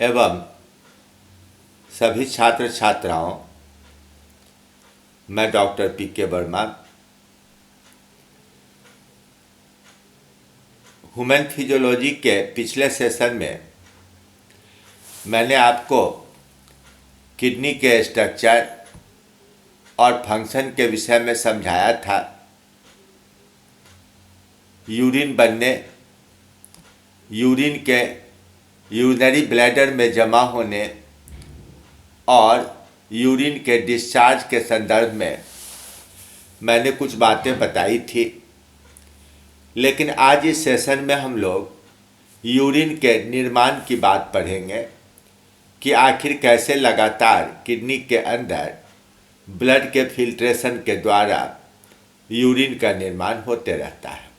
एवं सभी छात्र छात्राओं, मैं doctor PK. Verma human physiology के पिछले सेशन में मैंने आपको किडनी के स्ट्रक्चर और फंक्शन के विषय में समझाया था। यूरिन बनने, यूरिन के यूरिनरी ब्लैडर में जमा होने और यूरिन के डिस्चार्ज के संदर्भ में मैंने कुछ बातें बताई थी। लेकिन आज इस सेशन में हम लोग यूरिन के निर्माण की बात पढ़ेंगे कि आखिर कैसे लगातार किडनी के अंदर ब्लड के फिल्ट्रेशन के द्वारा यूरिन का निर्माण होते रहता है।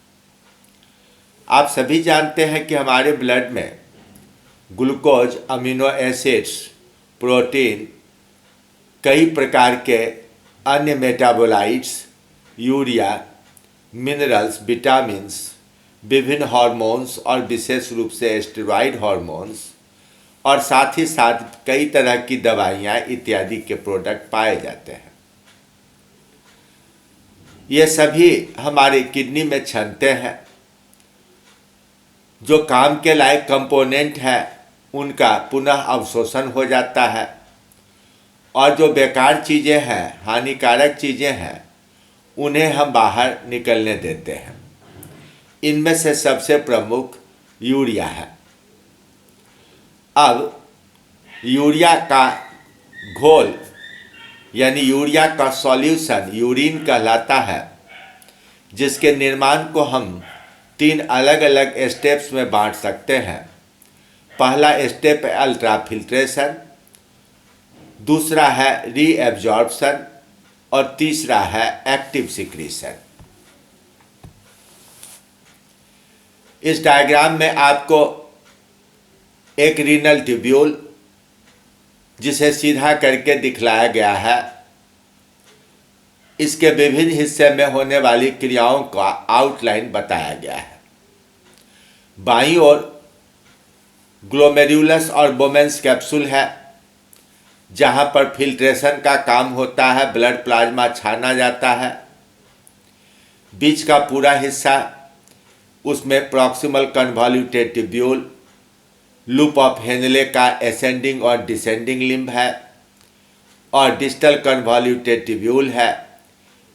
आप सभी जानते हैं कि हमारे ब्लड में ग्लूकोज, अमीनो एसिड्स, प्रोटीन, कई प्रकार के अन्य मेटाबोलाइट्स, यूरिया, मिनरल्स, विटामिन्स, विभिन्न हार्मोन्स और विशेष रूप से स्टेरॉइड हार्मोन्स और साथ ही साथ कई तरह की दवाइयाँ इत्यादि के प्रोडक्ट पाए जाते हैं। ये सभी हमारे किडनी में छनते हैं। जो काम के लायक कंपोनेंट है उनका पुनः अवशोषण हो जाता है और जो बेकार चीज़ें हैं, हानिकारक चीज़ें हैं, उन्हें हम बाहर निकलने देते हैं। इनमें से सबसे प्रमुख यूरिया है। अब यूरिया का घोल यानी यूरिया का सॉल्यूशन यूरिन कहलाता है, जिसके निर्माण को हम 3 अलग अलग स्टेप्स में बांट सकते हैं। पहला स्टेप है अल्ट्राफिल्ट्रेशन, दूसरा है रीएब्जॉर्प्शन और तीसरा है एक्टिव सिक्रीशन। इस डायग्राम में आपको एक रीनल ट्यूब्यूल, जिसे सीधा करके दिखलाया गया है, इसके विभिन्न हिस्से में होने वाली क्रियाओं का आउटलाइन बताया गया है। बाईं ओर ग्लोमेरुलस और बोमेंस कैप्सूल है, जहां पर फिल्ट्रेशन का काम होता है, ब्लड प्लाज्मा छाना जाता है। बीच का पूरा हिस्सा, उसमें proximal कन्वॉल्यूटेड tubule, loop of Henle का एसेंडिंग और डिसेंडिंग लिम्ब है और डिस्टल कन्वॉल्यूटेड ट्यूब्यूल है।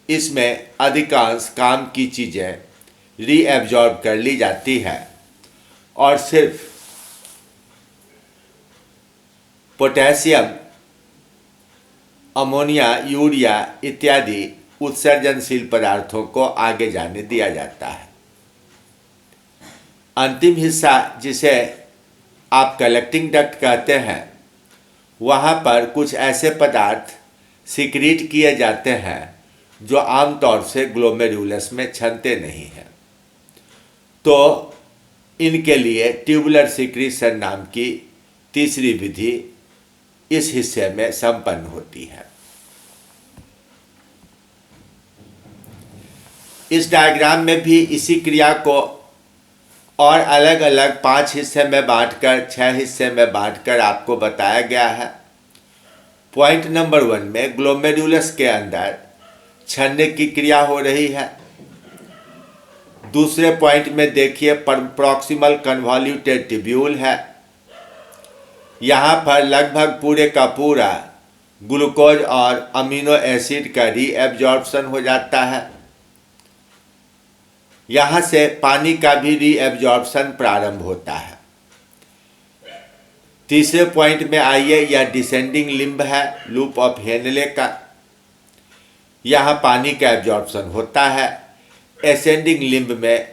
इसमें अधिकांश काम की चीज़ें रीएब्जॉर्ब कर ली जाती है और सिर्फ पोटेशियम, अमोनिया, यूरिया इत्यादि उत्सर्जनशील पदार्थों को आगे जाने दिया जाता है। अंतिम हिस्सा, जिसे आप कलेक्टिंग डक्ट कहते हैं, वहाँ पर कुछ ऐसे पदार्थ सिक्रीट किए जाते हैं जो आमतौर से ग्लोमेरुलस में छनते नहीं हैं। तो इनके लिए ट्यूबुलर सिक्रीशन नाम की तीसरी विधि इस हिस्से में संपन्न होती है। इस डायग्राम में भी इसी क्रिया को और अलग अलग 5 हिस्से में बांटकर, 6 हिस्से में बांटकर आपको बताया गया है। पॉइंट नंबर 1 में ग्लोमेरुलस के अंदर छनने की क्रिया हो रही है। दूसरे पॉइंट में देखिए प्रॉक्सिमल कन्वॉल्यूटेड ट्यूब्यूल है। यहाँ पर लगभग पूरे का पूरा ग्लूकोज और अमीनो एसिड का रीएब्जॉर्प्शन हो जाता है। यहाँ से पानी का भी रीएब्जॉर्प्शन प्रारंभ होता है। तीसरे पॉइंट में आइए, यह डिसेंडिंग लिम्ब है, लूप ऑफ हेनले का। यहाँ पानी का एब्जॉर्प्शन होता है। एसेंडिंग लिम्ब में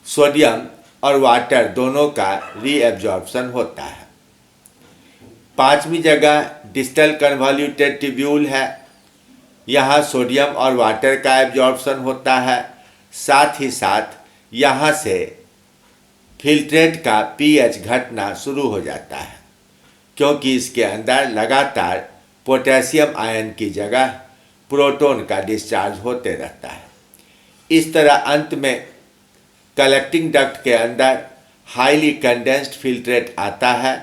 सोडियम और वाटर दोनों का रीएब्जॉर्प्शन होता है। 5वीं जगह डिस्टल कन्वॉल्यूटेड ट्यूब्यूल है। यहाँ सोडियम और वाटर का एब्जॉर्प्शन होता है। साथ ही साथ यहाँ से फिल्ट्रेट का पीएच घटना शुरू हो जाता है, क्योंकि इसके अंदर लगातार पोटेशियम आयन की जगह प्रोटॉन का डिस्चार्ज होते रहता है। इस तरह अंत में कलेक्टिंग डक्ट के अंदर हाईली कंडेंस्ड फिल्ट्रेट आता है,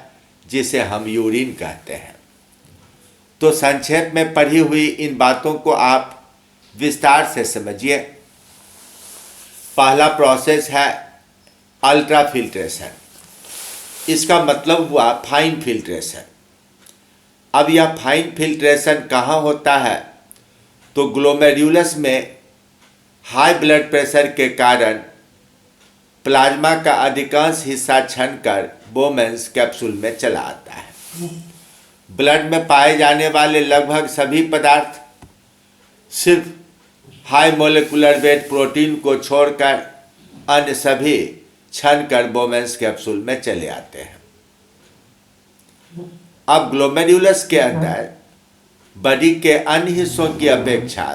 जिसे हम यूरिन कहते हैं। तो संक्षेप में पढ़ी हुई इन बातों को आप विस्तार से समझिए। पहला प्रोसेस है अल्ट्राफिल्ट्रेशन। इसका मतलब हुआ फाइन फिल्ट्रेशन। अब यह फाइन फिल्ट्रेशन कहाँ होता है? तो ग्लोमेरुलस में हाई ब्लड प्रेशर के कारण प्लाज्मा का अधिकांश हिस्सा छनकर बोमेन्स कैप्सूल में चला आता है। ब्लड में पाए जाने वाले लगभग सभी पदार्थ सिर्फ हाई मोलेकुलर वेट प्रोटीन को छोड़कर अन्य सभी छनकर बोमेन्स कैप्सूल में चले आते हैं। अब ग्लोमेरुलस के अंदर बॉडी के अन्य हिस्सों की अपेक्षा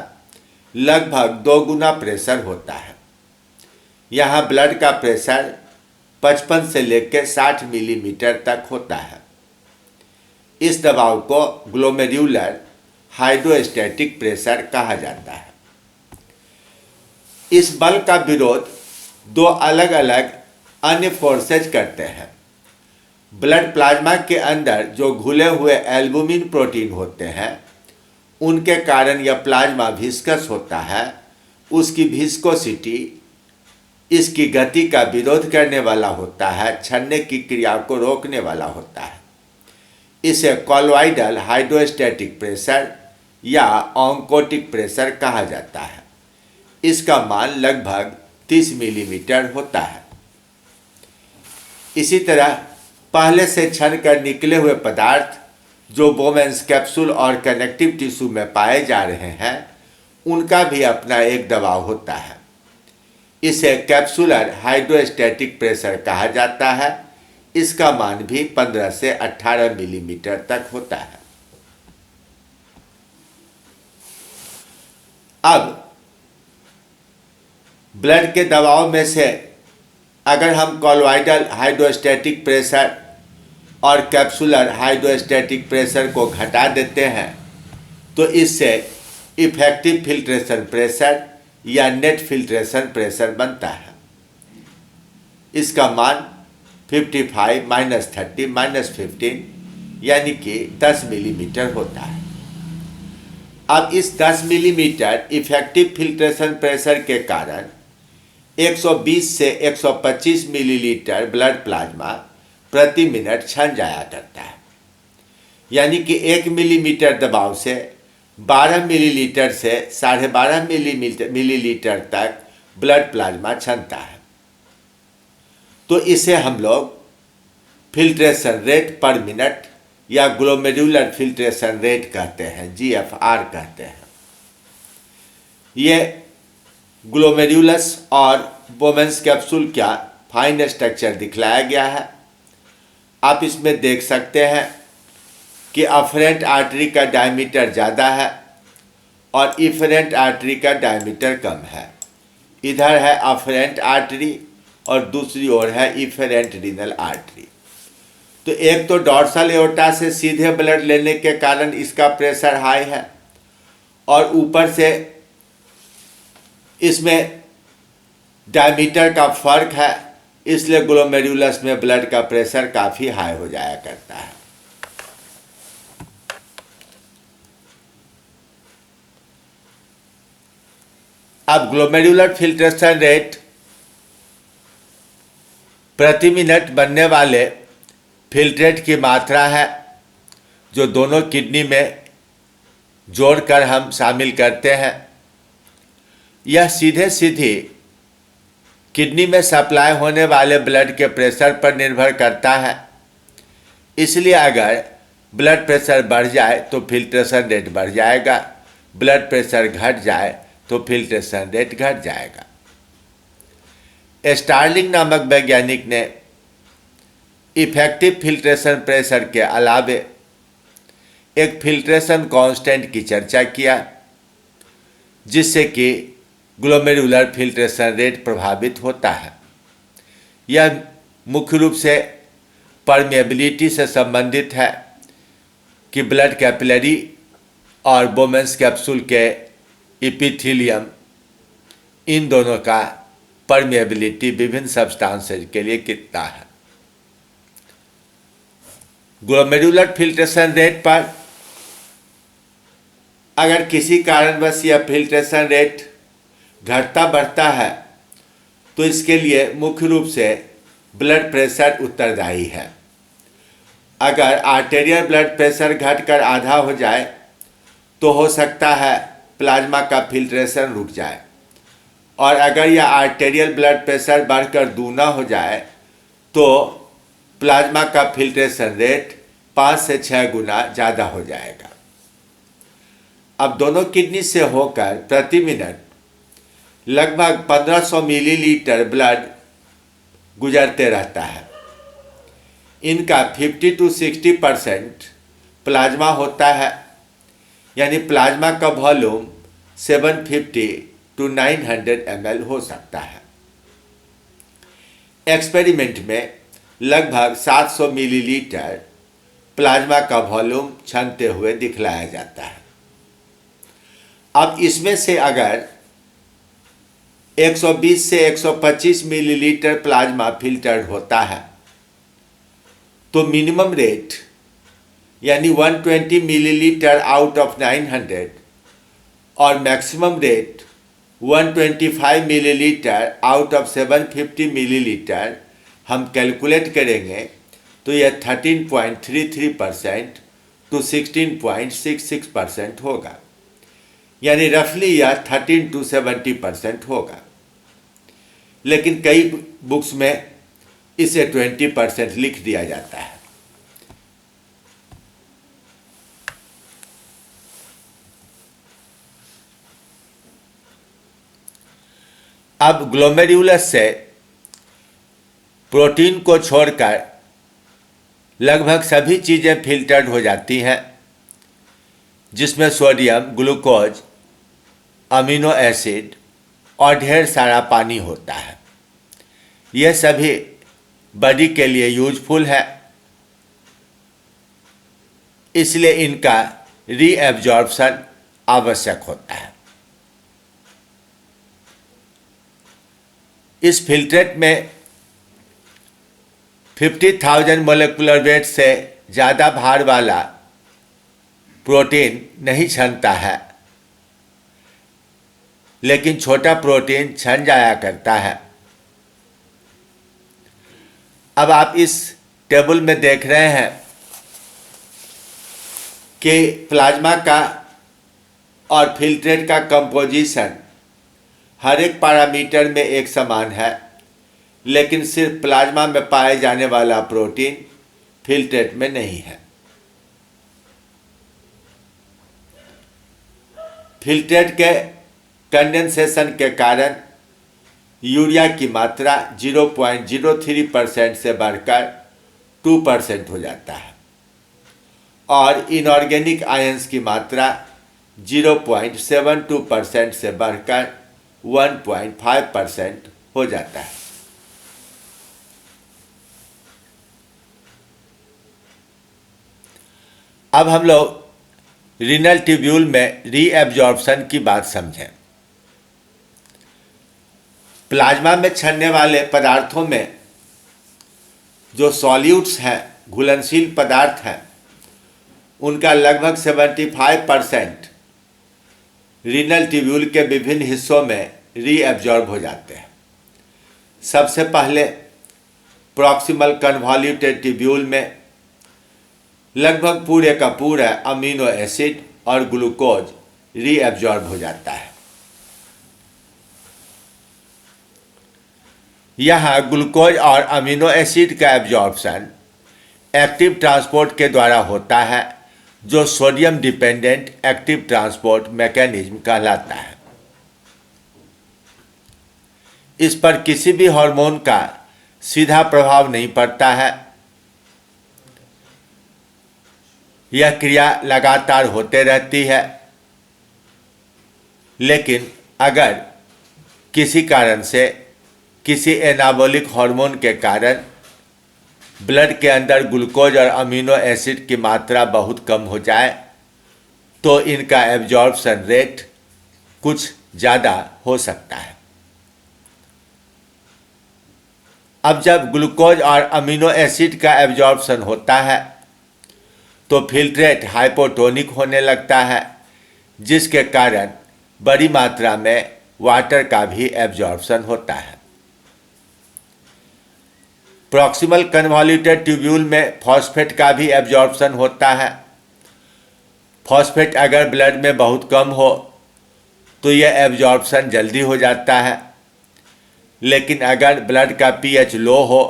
लगभग 2 गुना प्रेशर होता है। यहाँ ब्लड का प्रेशर 55 से लेकर 60 मिलीमीटर तक होता है। इस दबाव को ग्लोमेरुलर हाइड्रोस्टैटिक प्रेशर कहा जाता है। इस बल का विरोध 2 अलग अलग अन्य फोर्सेज करते हैं। ब्लड प्लाज्मा के अंदर जो घुले हुए एल्बुमिन प्रोटीन होते हैं उनके कारण यह प्लाज्मा विस्कस होता है। उसकी विस्कोसिटी इसकी गति का विरोध करने वाला होता है, छनने की क्रिया को रोकने वाला होता है। इसे कॉलॉइडल हाइड्रोस्टैटिक प्रेशर या ऑन्कोटिक प्रेशर कहा जाता है। इसका मान लगभग 30 मिलीमीटर होता है। इसी तरह पहले से छन कर निकले हुए पदार्थ जो बोमेन्स कैप्सूल और कनेक्टिव टिश्यू में पाए जा रहे हैं उनका भी अपना एक दबाव होता है। इसे कैप्सुलर हाइड्रोस्टैटिक प्रेशर कहा जाता है। इसका मान भी 15 से 18 मिलीमीटर तक होता है। अब ब्लड के दबाव में से अगर हम कॉलॉइडल हाइड्रोस्टैटिक प्रेशर और कैप्सुलर हाइड्रोस्टैटिक प्रेशर को घटा देते हैं तो इससे इफेक्टिव फिल्ट्रेशन प्रेशर या नेट फिल्ट्रेशन प्रेशर बनता है। इसका मान 55 -30 -15 यानी कि 10 मिलीमीटर होता है। अब इस 10 मिलीमीटर इफेक्टिव फिल्ट्रेशन प्रेशर के कारण 120 से 125 मिलीलीटर ब्लड प्लाज्मा प्रति मिनट छन जाया करता है। यानी कि 1 मिलीमीटर दबाव से 12 मिलीलीटर से 12.5 मिलीलीटर तक ब्लड प्लाज्मा छनता है। तो इसे हम लोग फिल्ट्रेशन रेट पर मिनट या ग्लोमेरुलर फिल्ट्रेशन रेट कहते हैं, GFR कहते हैं। ये ग्लोमेरुलस और बोमेन्स कैप्सूल का फाइन स्ट्रक्चर दिखलाया गया है। आप इसमें देख सकते हैं कि अफरेंट आर्टरी का डायमीटर ज़्यादा है और इफरेंट आर्टरी का डायमीटर कम है। इधर है अफरेंट आर्टरी और दूसरी ओर है इफरेंट रीनल आर्टरी। तो एक तो डॉर्सल एओर्टा से सीधे ब्लड लेने के कारण इसका प्रेशर हाई है और ऊपर से इसमें डायमीटर का फर्क है, इसलिए ग्लोमेरुलस में ब्लड का प्रेशर काफ़ी हाई हो जाया करता है। अब ग्लोमेरुलर फिल्ट्रेशन रेट प्रति मिनट बनने वाले फिल्ट्रेट की मात्रा है जो दोनों किडनी में जोड़कर हम शामिल करते हैं। यह सीधे सीधी किडनी में सप्लाई होने वाले ब्लड के प्रेशर पर निर्भर करता है। इसलिए अगर ब्लड प्रेशर बढ़ जाए तो फिल्ट्रेशन रेट बढ़ जाएगा, ब्लड प्रेशर घट जाए तो फिल्ट्रेशन रेट घट जाएगा। स्टार्लिंग नामक वैज्ञानिक ने इफेक्टिव फिल्ट्रेशन प्रेशर के अलावे एक फिल्ट्रेशन कांस्टेंट की चर्चा किया जिससे कि ग्लोमेरुलर फिल्ट्रेशन रेट प्रभावित होता है। यह मुख्य रूप से परमेबिलिटी से संबंधित है कि ब्लड कैपिलरी और बोमेन्स कैप्सूल के एपिथेलियम इन दोनों का परमेबिलिटी विभिन्न सब्सटेंसेज के लिए कितना है। ग्लोमेरुलर फिल्ट्रेशन रेट पर अगर किसी कारणवश यह फिल्ट्रेशन रेट घटता बढ़ता है तो इसके लिए मुख्य रूप से ब्लड प्रेशर उत्तरदायी है। अगर आर्टेरियल ब्लड प्रेशर घटकर आधा हो जाए तो हो सकता है प्लाज्मा का फिल्ट्रेशन रुक जाए, और अगर यह आर्टेरियल ब्लड प्रेशर बढ़कर दूना हो जाए तो प्लाज्मा का फिल्ट्रेशन रेट 5 से 6 गुना ज़्यादा हो जाएगा। अब दोनों किडनी से होकर प्रति मिनट लगभग 1500 मिलीलीटर ब्लड गुजरते रहता है। इनका 50 to 60% प्लाज्मा होता है, यानी प्लाज्मा का वॉल्यूम 750 to 900 ml हो सकता है। एक्सपेरिमेंट में लगभग 700 मिलीलीटर प्लाज्मा का वॉल्यूम छनते हुए दिखलाया जाता है। अब इसमें से अगर 120 से 125 मिलीलीटर प्लाज्मा फिल्टर्ड होता है तो मिनिमम रेट यानी 120 मिलीलीटर आउट ऑफ 900 और maximum rate 125 millilitre out of 750 millilitre हम कैलकुलेट करेंगे तो यह 13.33% टू 16.66% होगा, यानी रफली यह 13 to 70% होगा। लेकिन कई बुक्स में इसे 20% लिख दिया जाता है। अब ग्लोमेरुलस से प्रोटीन को छोड़कर लगभग सभी चीज़ें फिल्टर्ड हो जाती हैं, जिसमें सोडियम, ग्लूकोज, अमीनो एसिड और ढेर सारा पानी होता है। यह सभी बॉडी के लिए यूजफुल है, इसलिए इनका रीएब्जॉर्प्शन आवश्यक होता है। इस फिल्ट्रेट में 50,000 मोलेकुलर वेट से ज़्यादा भार वाला प्रोटीन नहीं छनता है, लेकिन छोटा प्रोटीन छन जाया करता है। अब आप इस टेबल में देख रहे हैं कि प्लाज्मा का और फिल्ट्रेट का कंपोजिशन हर एक पैरामीटर में एक समान है, लेकिन सिर्फ प्लाज्मा में पाए जाने वाला प्रोटीन फिल्ट्रेट में नहीं है। फिल्ट्रेट के कंडेंसेशन के कारण यूरिया की मात्रा 0.03% से बढ़कर 2% हो जाता है और इनऑर्गेनिक आयंस की मात्रा 0.72% से बढ़कर 1.5% हो जाता है। अब हम लोग रीनल ट्यूब्यूल में रीएब्जॉर्प्शन की बात समझें। प्लाज्मा में छनने वाले पदार्थों में जो सॉल्यूट्स हैं, घुलनशील पदार्थ हैं, उनका लगभग 75% रीनल ट्यूब्यूल के विभिन्न हिस्सों में रीएब्जॉर्ब हो जाते हैं। सबसे पहले प्रॉक्सिमल कन्वॉल्यूटेड ट्यूब्यूल में लगभग पूरे का पूरा अमीनो एसिड और ग्लूकोज रीएब्जॉर्ब हो जाता है। यहाँ ग्लूकोज और अमीनो एसिड का एब्जॉर्प्शन एक्टिव ट्रांसपोर्ट के द्वारा होता है, जो sodium dependent active transport mechanism कहलाता है। इस पर किसी भी हार्मोन का सीधा प्रभाव नहीं पड़ता है। यह क्रिया लगातार होते रहती है, लेकिन अगर किसी कारण से किसी एनाबॉलिक हार्मोन के कारण ब्लड के अंदर ग्लूकोज और अमीनो एसिड की मात्रा बहुत कम हो जाए तो इनका एब्जॉर्प्शन रेट कुछ ज़्यादा हो सकता है। अब जब ग्लूकोज और अमीनो एसिड का एब्जॉर्प्शन होता है तो फिल्ट्रेट हाइपोटोनिक होने लगता है, जिसके कारण बड़ी मात्रा में वाटर का भी एब्जॉर्प्शन होता है। प्रॉक्सिमल कन्वॉल्यूटेड ट्यूब्यूल में फॉस्फेट का भी एब्जॉर्प्शन होता है। फॉस्फेट अगर ब्लड में बहुत कम हो तो यह एब्जॉर्प्शन जल्दी हो जाता है, लेकिन अगर ब्लड का पीएच लो हो,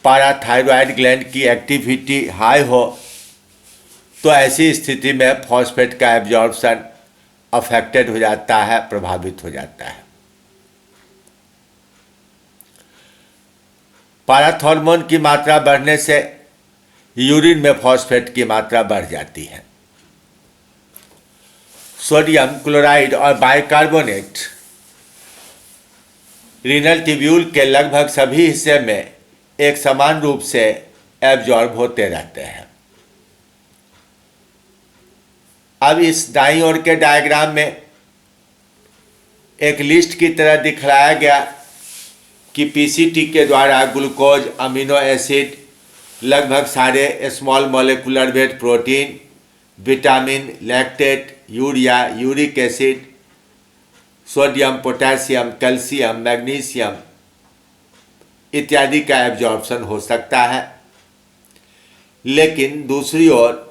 पाराथायरॉयड ग्लैंड की एक्टिविटी हाई हो, तो ऐसी स्थिति में फॉस्फेट का एब्जॉर्प्शन अफेक्टेड हो जाता है, प्रभावित हो जाता है। पाराथॉर्मोन की मात्रा बढ़ने से यूरिन में फॉस्फेट की मात्रा बढ़ जाती है। सोडियम क्लोराइड और बाइकार्बोनेट रीनल ट्यूब्यूल के लगभग सभी हिस्से में एक समान रूप से एब्जॉर्ब होते रहते हैं। अब इस दाईं ओर के डायग्राम में एक लिस्ट की तरह दिखाया गया कि पीसीटी के द्वारा ग्लूकोज, अमीनो एसिड, लगभग सारे small molecular weight protein, vitamin, lactate, urea, uric acid, sodium, potassium, calcium, magnesium इत्यादि का एब्जॉर्प्शन हो सकता है। लेकिन दूसरी ओर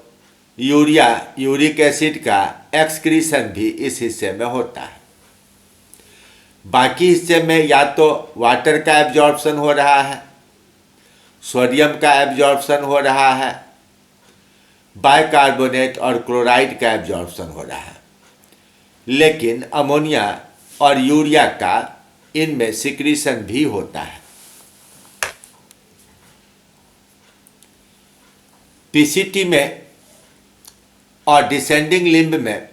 यूरिया, यूरिक एसिड का एक्सक्रीशन भी इस हिस्से में होता है। बाकी हिस्से में या तो वाटर का एब्जॉर्प्शन हो रहा है, सोडियम का एब्जॉर्प्शन हो रहा है, बाइकार्बोनेट और क्लोराइड का एब्जॉर्प्शन हो रहा है, लेकिन अमोनिया और यूरिया का इनमें सिक्रीशन भी होता है। पीसीटी में और डिसेंडिंग लिम्ब में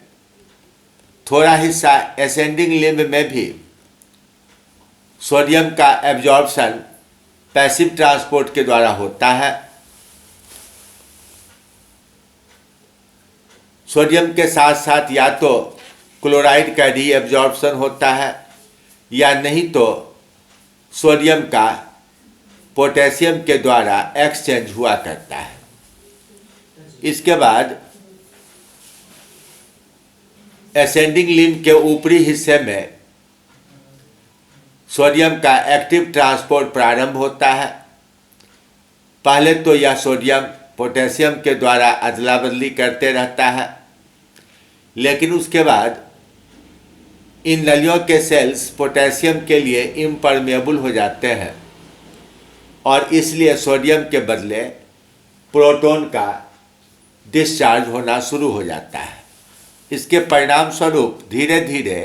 थोड़ा हिस्सा एसेंडिंग लिम्ब में भी सोडियम का एब्जॉर्प्शन पैसिव ट्रांसपोर्ट के द्वारा होता है। सोडियम के साथ साथ या तो क्लोराइड का री एब्जॉर्प्शन होता है या नहीं तो सोडियम का पोटेशियम के द्वारा एक्सचेंज हुआ करता है। इसके बाद एसेंडिंग लिम्ब के ऊपरी हिस्से में सोडियम का एक्टिव ट्रांसपोर्ट प्रारंभ होता है। पहले तो यह सोडियम पोटेशियम के द्वारा अदला बदली करते रहता है, लेकिन उसके बाद इन नलियों के सेल्स पोटेशियम के लिए इम्परमेबल हो जाते हैं और इसलिए सोडियम के बदले प्रोटॉन का डिस्चार्ज होना शुरू हो जाता है। इसके परिणाम स्वरूप धीरे धीरे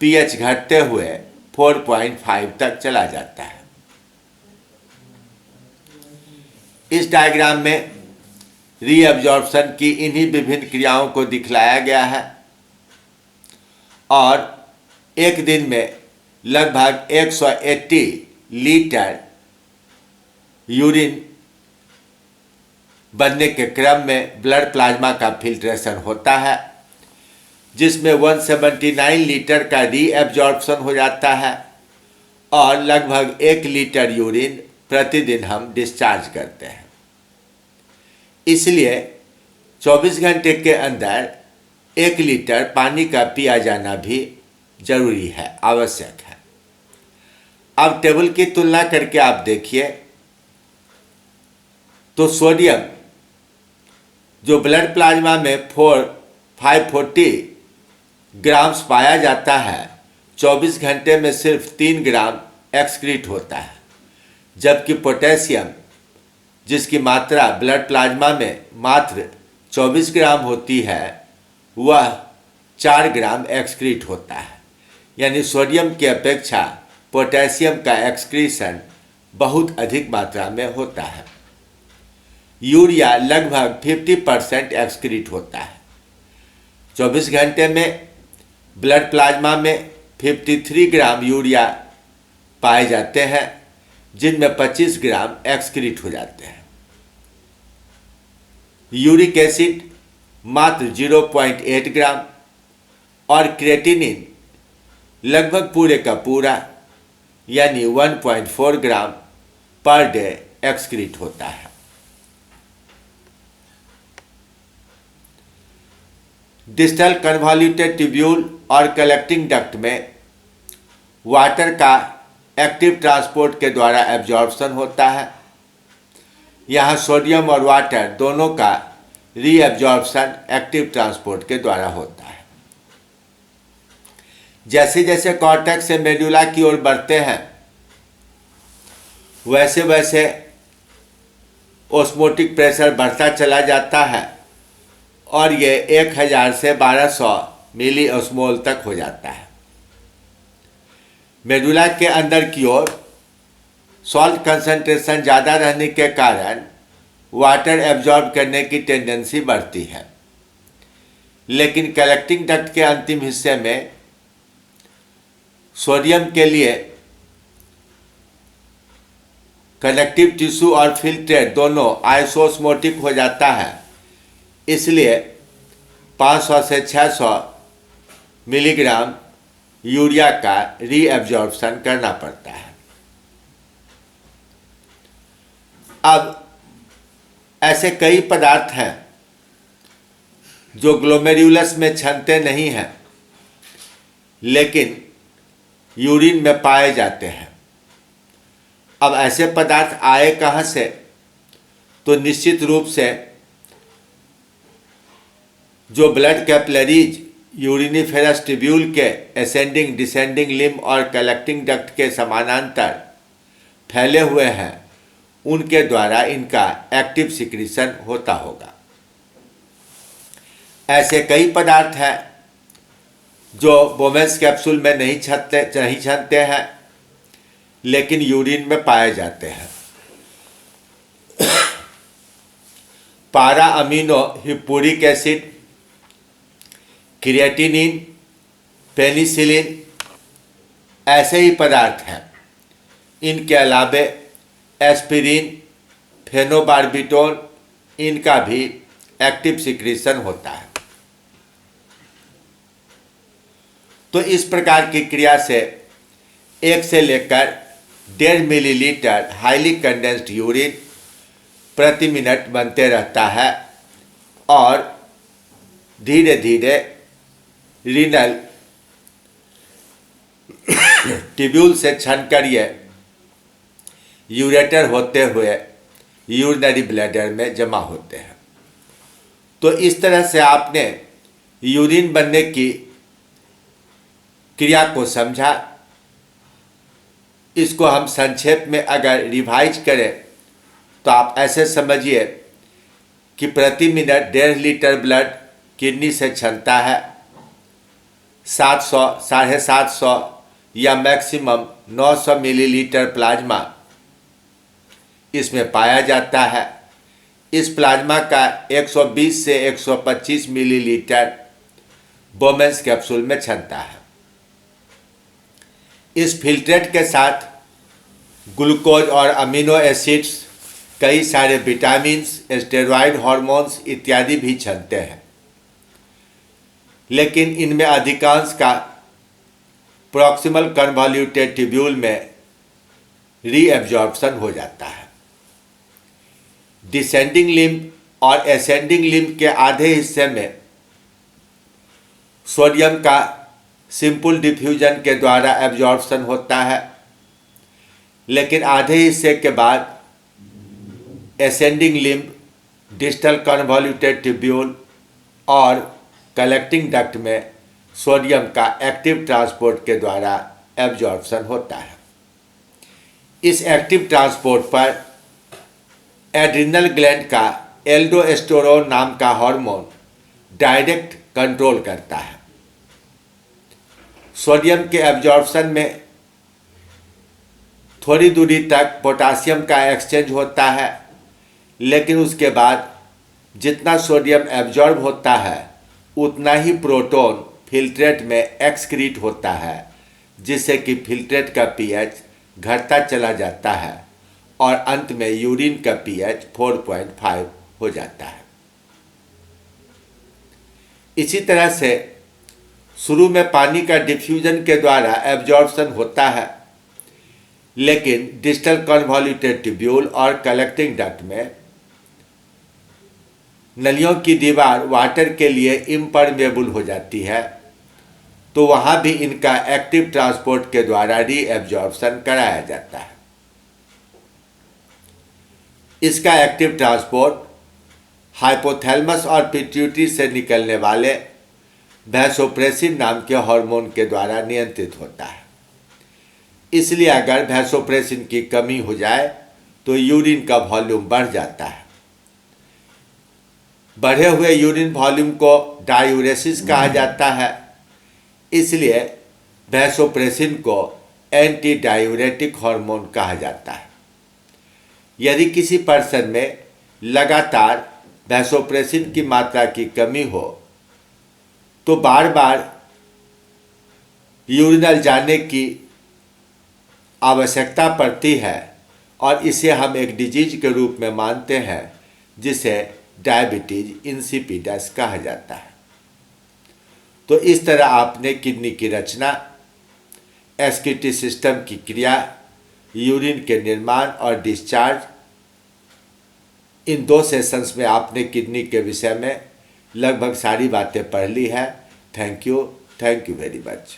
पीएच घटते हुए 4.5 तक चला जाता है। इस डायग्राम में रीअब्जॉर्प्शन की इन्हीं विभिन्न क्रियाओं को दिखलाया गया है और एक दिन में लगभग 180 लीटर यूरिन बनने के क्रम में ब्लड प्लाज्मा का फिल्ट्रेशन होता है, जिसमें 179 लीटर का रीअब्जॉर्प्शन हो जाता है और लगभग 1 लीटर यूरिन प्रतिदिन हम डिस्चार्ज करते हैं। इसलिए 24 घंटे के अंदर 1 लीटर पानी का पिया जाना भी जरूरी है, आवश्यक है। अब टेबल की तुलना करके आप देखिए तो सोडियम जो ब्लड प्लाज्मा में 540 ग्राम्स पाया जाता है, 24 घंटे में सिर्फ 3 ग्राम एक्सक्रीट होता है, जबकि पोटेशियम जिसकी मात्रा ब्लड प्लाज्मा में मात्र 24 ग्राम होती है, वह 4 ग्राम एक्सक्रीट होता है। यानी सोडियम की अपेक्षा पोटेशियम का एक्सक्रीशन बहुत अधिक मात्रा में होता है। यूरिया लगभग 50% एक्सक्रीट होता है। 24 घंटे में ब्लड प्लाज्मा में 53 ग्राम यूरिया पाए जाते हैं, जिनमें 25 ग्राम एक्सक्रीट हो जाते हैं। यूरिक एसिड मात्र 0.8 ग्राम और क्रेटिनिन लगभग पूरे का पूरा यानी 1.4 ग्राम पर डे एक्सक्रीट होता है। डिस्टल कन्वॉल्यूटेड ट्यूब्यूल और कलेक्टिंग डक्ट में वाटर का एक्टिव ट्रांसपोर्ट के द्वारा एब्जॉर्प्शन होता है। यहाँ सोडियम और वाटर दोनों का रीएब्जॉर्प्शन एक्टिव ट्रांसपोर्ट के द्वारा होता है। जैसे जैसे कॉर्टेक्स से मेडुला की ओर बढ़ते हैं वैसे वैसे ऑस्मोटिक प्रेशर बढ़ता चला जाता है और ये 1000 से 1200 मिली ऑस्मोल तक हो जाता है। मेडुला के अंदर की ओर सॉल्ट कंसंट्रेशन ज़्यादा रहने के कारण वाटर एब्जॉर्ब करने की टेंडेंसी बढ़ती है, लेकिन कलेक्टिंग डक्ट के अंतिम हिस्से में सोडियम के लिए कनेक्टिव टिश्यू और फिल्ट्रेट दोनों आइसोस्मोटिक हो जाता है, इसलिए 500 से 600 मिलीग्राम यूरिया का रीएब्जॉर्प्शन करना पड़ता है। अब ऐसे कई पदार्थ हैं जो ग्लोमेरुलस में छनते नहीं हैं लेकिन यूरिन में पाए जाते हैं। अब ऐसे पदार्थ आए कहाँ से? तो निश्चित रूप से जो ब्लड कैपिलरीज यूरिनिफेरस ट्यूब्यूल के असेंडिंग डिसेंडिंग लिम्ब और कलेक्टिंग डक्ट के समानांतर फैले हुए हैं उनके द्वारा इनका एक्टिव सिक्रीशन होता होगा। ऐसे कई पदार्थ हैं जो बोमेन्स कैप्सूल में नहीं छनते हैं लेकिन यूरिन में पाए जाते हैं। पारा अमीनो हिप्पूरिक एसिड, क्रिएटिनिन, पेनिसिलिन ऐसे ही पदार्थ हैं। इनके अलावे एस्पिरिन, फेनोबार्बिटोन इनका भी एक्टिव सिक्रीशन होता है। तो इस प्रकार की क्रिया से 1 से लेकर 1.5 मिलीलीटर हाईली कंडेंस्ड यूरिन प्रति मिनट बनते रहता है और धीरे धीरे रीनल ट्यूब्यूल से छनकर ये यूरेटर होते हुए यूरिनरी ब्लैडर में जमा होते हैं। तो इस तरह से आपने यूरिन बनने की क्रिया को समझा। इसको हम संक्षेप में अगर रिवाइज करें तो आप ऐसे समझिए कि प्रति मिनट 1.5 लीटर ब्लड किडनी से छनता है। 700, 750 या मैक्सिमम 900 मिलीलीटर प्लाज्मा इसमें पाया जाता है। इस प्लाज्मा का 120 से 125 मिलीलीटर बोमेन्स कैप्सूल में छनता है। इस फिल्ट्रेट के साथ ग्लूकोज और अमीनो एसिड्स, कई सारे विटामिन्स, स्टेरॉयड हार्मोन्स इत्यादि भी छनते हैं, लेकिन इनमें अधिकांश का प्रॉक्सिमल कन्वॉल्यूटेड ट्यूब्यूल में रीएब्जॉर्प्शन हो जाता है। डिसेंडिंग लिम्ब और असेंडिंग लिम्ब के आधे हिस्से में सोडियम का सिंपल डिफ्यूजन के द्वारा एब्जॉर्प्शन होता है, लेकिन आधे हिस्से के बाद असेंडिंग लिम्ब, डिस्टल कन्वॉल्यूटेड ट्यूब्यूल और कलेक्टिंग डक्ट में सोडियम का एक्टिव ट्रांसपोर्ट के द्वारा एब्जॉर्प्शन होता है। इस एक्टिव ट्रांसपोर्ट पर एड्रिनल ग्लैंड का एल्डोस्टेरोन नाम का हार्मोन डायरेक्ट कंट्रोल करता है। सोडियम के एब्जॉर्प्शन में थोड़ी दूरी तक पोटासियम का एक्सचेंज होता है, लेकिन उसके बाद जितना सोडियम एब्जॉर्ब होता है उतना ही प्रोटॉन फिल्ट्रेट में एक्सक्रीट होता है, जिससे कि फिल्ट्रेट का पीएच घटता चला जाता है और अंत में यूरिन का पीएच 4.5 हो जाता है। इसी तरह से शुरू में पानी का डिफ्यूजन के द्वारा एब्जॉर्प्शन होता है, लेकिन डिस्टल कन्वॉल्यूटेड ट्यूब्यूल और कलेक्टिंग डक्ट में नलियों की दीवार वाटर के लिए इम्परमेबल हो जाती है, तो वहाँ भी इनका एक्टिव ट्रांसपोर्ट के द्वारा रीएब्जॉर्प्शन कराया जाता है। इसका एक्टिव ट्रांसपोर्ट हाइपोथैलेमस और पिट्यूटरी से निकलने वाले वैसोप्रेसिन नाम के हार्मोन के द्वारा नियंत्रित होता है। इसलिए अगर वैसोप्रेसिन की कमी हो जाए तो यूरिन का वॉल्यूम बढ़ जाता है। बढ़े हुए यूरिन वॉल्यूम को डायूरेसिस कहा जाता है। इसलिए वैसोप्रेसिन को एंटी डायूरेटिक हार्मोन कहा जाता है। यदि किसी पर्सन में लगातार वैसोप्रेसिन की मात्रा की कमी हो तो बार बार यूरिनल जाने की आवश्यकता पड़ती है और इसे हम एक डिजीज के रूप में मानते हैं, जिसे डायबिटीज इंसिपिडस कहा जाता है। तो इस तरह आपने किडनी की रचना, एक्सक्रीटरी सिस्टम की क्रिया, यूरिन के निर्माण और डिस्चार्ज, इन 2 सेशंस में आपने किडनी के विषय में लगभग सारी बातें पढ़ ली है। Thank you very much.